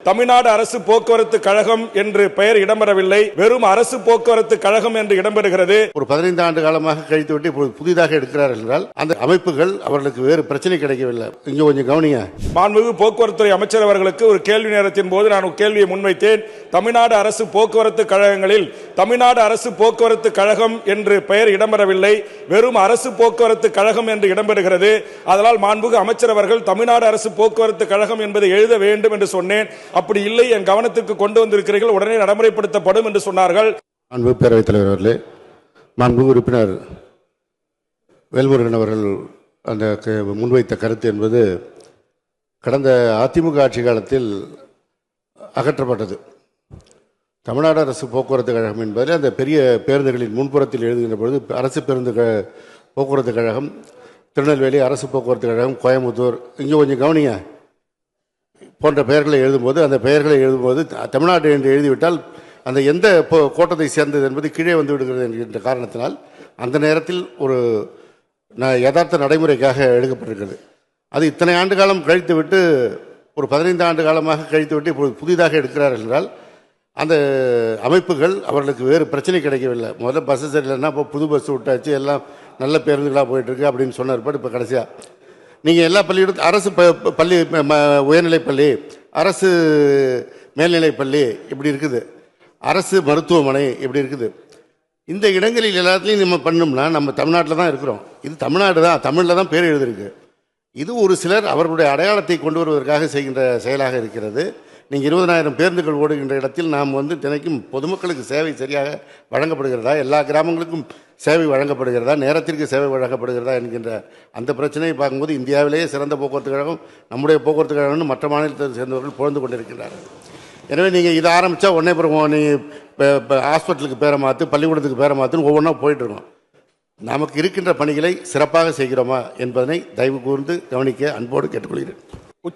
தமிழ்நாடு அரசு போக்குவரத்து கழகம் என்று பெயர் இடம்பெறவில்லை, வெறும் அரசு போக்குவரத்து கழகம் என்று இடம்பெறுகிறது. ஒரு 15 ஆண்டு காலமாக கழித்துவிட்டு புதிதாக எடுக்கிறார்கள் என்றால் அந்த அமைப்புகள் அவர்களுக்கு வேறு பிரச்சனை கிடைக்கவில்லை. இங்க கொஞ்சம் கவனிங்க. மாண்புமிகு போக்குவரத்துறை அமைச்சர் அவர்களுக்கு ஒரு கேள்வி நேரத்தின் போது நான் ஒரு கேள்வியை முன்வைத்தேன். தமிழ்நாடு அரசு போக்குவரத்து கழகங்களில் தமிழ்நாடு அரசு போக்குவரத்து கழகம் என்று பெயர் இடம்பெறவில்லை, வெறும் அரசு போக்குவரத்து கழகம் என்று இடம்பெறுகிறது. அதனால் மாண்புமிகு அமைச்சர் அவர்கள் தமிழ்நாடு அரசு போக்குவரத்து கழகம் என்பதை எழுத வேண்டும் என்று சொன்னேன். அப்படி இல்லை, என் கவனத்திற்கு கொண்டு வந்திருக்கிறீர்கள், உடனே நடைமுறைப்படுத்தப்படும் என்று சொன்னார்கள். மாண்புமிகு பேரவைத் தலைவர் அவர்களே, மாண்புமிகு உறுப்பினர் வேல்முருகன் அவர்கள் அந்த முன்வைத்த கருத்து என்பது கடந்த அதிமுக ஆட்சி காலத்தில் அகற்றப்பட்டது. தமிழ்நாடு அரசு போக்குவரத்து கழகம் என்பதில் அந்த பெரிய பேருந்துகளின் முன்புறத்தில் எழுதுகின்ற பொழுது அரசு பேருந்து போக்குவரத்து கழகம், திருநெல்வேலி அரசு போக்குவரத்து கழகம், கோயம்புத்தூர், இங்கே கொஞ்சம் கவனிங்க, போன்ற பெயர்களை எழுதும்போது அந்த பெயர்களை எழுதும்போது தமிழ்நாடு என்று எழுதிவிட்டால் அந்த எந்த கோட்டத்தை சேர்ந்தது என்பது கீழே வந்து விடுகிறது என்கின்ற காரணத்தினால் அந்த நேரத்தில் ஒரு யதார்த்த நடைமுறைக்காக எடுக்கப்பட்டிருக்கிறது. அது இத்தனை ஆண்டு காலம் கழித்து விட்டு ஒரு 15 ஆண்டு காலமாக கழித்து விட்டு புதிதாக எடுக்கிறார்கள் என்றால் அந்த அமைப்புகள் அவர்களுக்கு வேறு பிரச்சனை கிடைக்கவில்லை. முதல்ல பஸ்ஸு சரியில்லைன்னா இப்போ புது பஸ் விட்டாச்சு, எல்லாம் நல்ல பேருந்துகளாக போயிட்டுருக்கு அப்படின்னு சொன்னார். இப்போ கடைசியாக நீங்கள் எல்லா பள்ளியிடத்து அரசு பள்ளி, உயர்நிலைப்பள்ளி, அரசு மேல்நிலைப்பள்ளி இப்படி இருக்குது, அரசு மருத்துவமனை இப்படி இருக்குது. இந்த இடங்களில் எல்லாத்துலேயும் நம்ம பண்ணோம்னா நம்ம தமிழ்நாட்டில் தான் இருக்கிறோம். இது தமிழ்நாடு தான், தமிழில் தான் பேர் எழுதிருக்கு. இது ஒரு சிலர் அவர்களுடைய அடையாளத்தை கொண்டு வருவதற்காக செய்கின்ற செயலாக இருக்கிறது. நீங்கள் 20,000 பேருந்துகள் ஓடுகின்ற இடத்தில் நாம் தினைக்கும் பொதுமக்களுக்கு சேவை சரியாக வழங்கப்படுகிறதா, எல்லா கிராமங்களுக்கும் சேவை வழங்கப்படுகிறதா, நேரத்திற்கு சேவை வழங்கப்படுகிறதா என்கின்ற அந்த பிரச்சனையை பார்க்கும்போது இந்தியாவிலேயே சிறந்த போக்குவரத்து கழகம் நம்முடைய போக்குவரத்து கழகம்னு மற்ற மாநிலத்தை சேர்ந்தவர்கள் புகழ்ந்து கொண்டிருக்கிறார்கள். எனவே நீங்கள் இதை ஆரம்பித்தா உடனே பிறகு நீங்கள் ஹாஸ்பிட்டலுக்கு பேரை மாற்று, பள்ளிக்கூடத்துக்கு பேரை மாற்றுன்னு ஒவ்வொன்றா போயிட்டுருக்கோம். நமக்கு இருக்கின்ற பணிகளை சிறப்பாக செய்கிறோமா என்பதனை தயவு கூர்ந்து கவனிக்க அன்போடு கேட்டுக்கொள்கிறேன்.